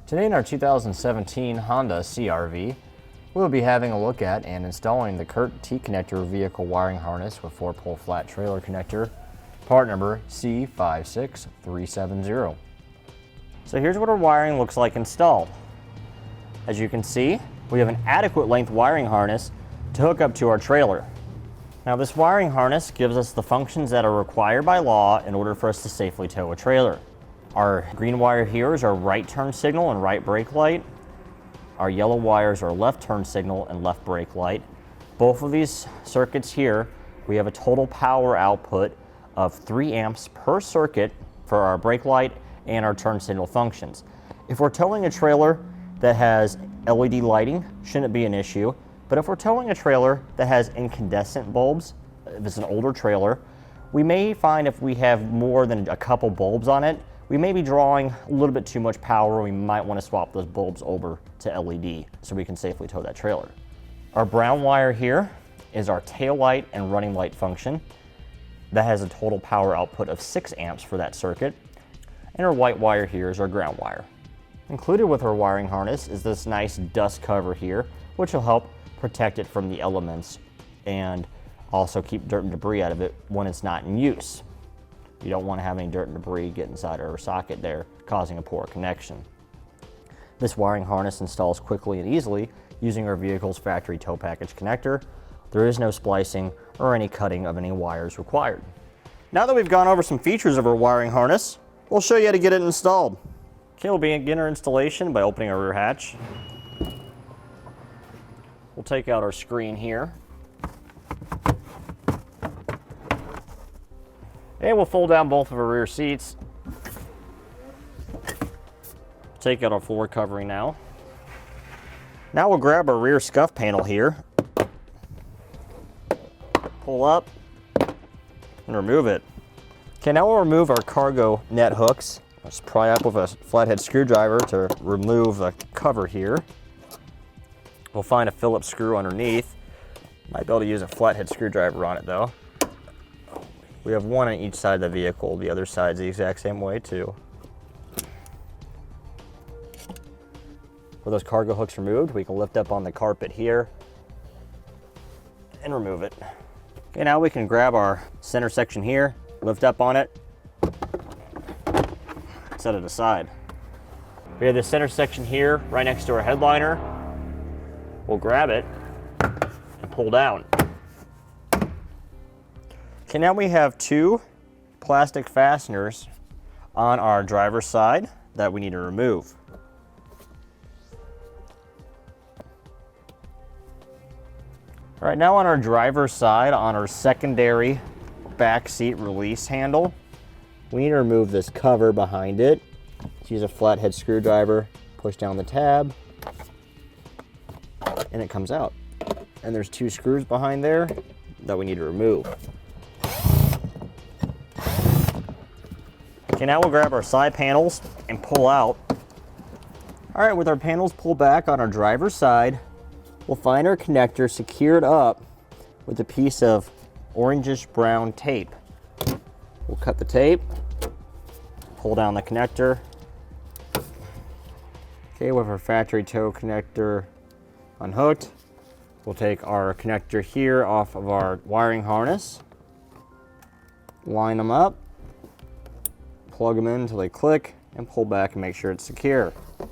Today in our 2017 Honda CRV, we'll be having a look at and installing the Curt T-connector vehicle wiring harness with 4-pole flat trailer connector, part number C56370. So here's what our wiring looks like installed. As you can see, we have an adequate length wiring harness to hook up to our trailer. Now this wiring harness gives us the functions that are required by law in order for us to safely tow a trailer. Our green wire here is our right turn signal and right brake light. Our yellow wires are left turn signal and left brake light. Both of these circuits here, we have a total power output of 3 amps per circuit for our brake light and our turn signal functions. If we're towing a trailer that has LED lighting, shouldn't be an issue. But if we're towing a trailer that has incandescent bulbs, if it's an older trailer, we may find if we have more than a couple bulbs on it, we may be drawing a little bit too much power. We might want to swap those bulbs over to LED so we can safely tow that trailer. Our brown wire here is our tail light and running light function. That has a total power output of 6 amps for that circuit. And our white wire here is our ground wire. Included with our wiring harness is this nice dust cover here, which will help protect it from the elements and also keep dirt and debris out of it when it's not in use. You don't want to have any dirt and debris get inside our socket there, causing a poor connection. This wiring harness installs quickly and easily using our vehicle's factory tow package connector. There is no splicing or any cutting of any wires required. Now that we've gone over some features of our wiring harness, we'll show you how to get it installed. Okay, we'll begin our installation by opening our rear hatch. We'll take out our screen here. And we'll fold down both of our rear seats. Take out our floor covering now. Now we'll grab our rear scuff panel here. Pull up and remove it. Okay, now we'll remove our cargo net hooks. Let's pry up with a flathead screwdriver to remove the cover here. We'll find a Phillips screw underneath. Might be able to use a flathead screwdriver on it though. We have one on each side of the vehicle. The other side's the exact same way too. With those cargo hooks removed, we can lift up on the carpet here and remove it. Okay, now we can grab our center section here, lift up on it, set it aside. We have the center section here right next to our headliner. We'll grab it and pull down. Okay, now we have 2 plastic fasteners on our driver's side that we need to remove. All right, now on our driver's side, on our secondary back seat release handle, we need to remove this cover behind it. Let's use a flathead screwdriver, push down the tab, and it comes out. And there's 2 screws behind there that we need to remove. Okay, now we'll grab our side panels and pull out. All right, with our panels pulled back on our driver's side, we'll find our connector secured up with a piece of orangish brown tape. We'll cut the tape, pull down the connector. Okay, with our factory tow connector unhooked, we'll take our connector here off of our wiring harness, line them up, plug them in until they click, and pull back and make sure it's secure. All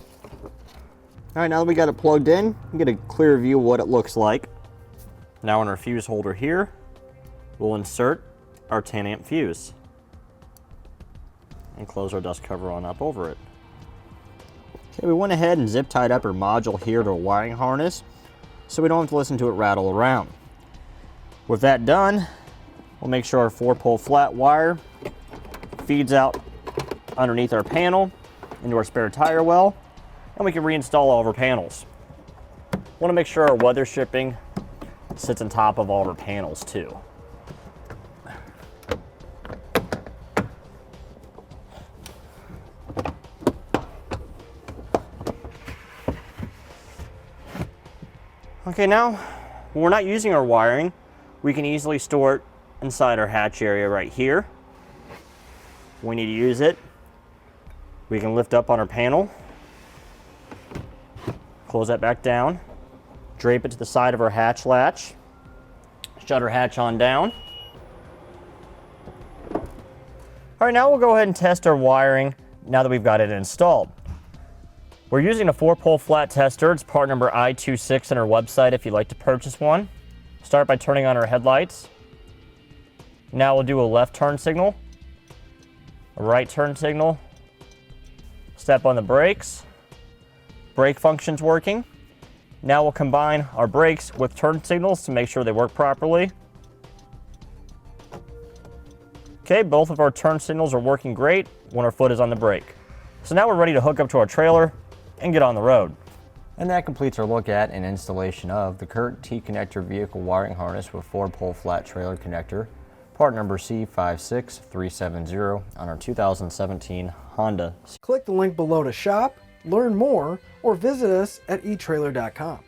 right, now that we got it plugged in, you get a clear view of what it looks like. Now in our fuse holder here, we'll insert our 10 amp fuse and close our dust cover on up over it. Okay, we went ahead and zip tied up our module here to a wiring harness so we don't have to listen to it rattle around. With that done, we'll make sure our 4-pole flat wire feeds out underneath our panel into our spare tire well, and we can reinstall all of our panels. Want to make sure our weather stripping sits on top of all of our panels too. Okay, now when we're not using our wiring, we can easily store it inside our hatch area right here. When we need to use it, we can lift up on our panel, Close that back down. Drape it to the side of our hatch latch. Shut our hatch on down. All right, now we'll go ahead and test our wiring now that we've got it installed. We're using a 4-pole flat tester. It's part number I26 on our website if you'd like to purchase one. Start by turning on our headlights. Now we'll do a left turn signal, a right turn signal, step on the brakes. Brake function's working. Now we'll combine our brakes with turn signals to make sure they work properly. Okay, both of our turn signals are working great when our foot is on the brake. So now we're ready to hook up to our trailer and get on the road. And that completes our look at and installation of the Curt T-connector vehicle wiring harness with 4-pole flat trailer connector, part number C56370 on our 2017 Honda. Click the link below to shop, learn more, or visit us at etrailer.com.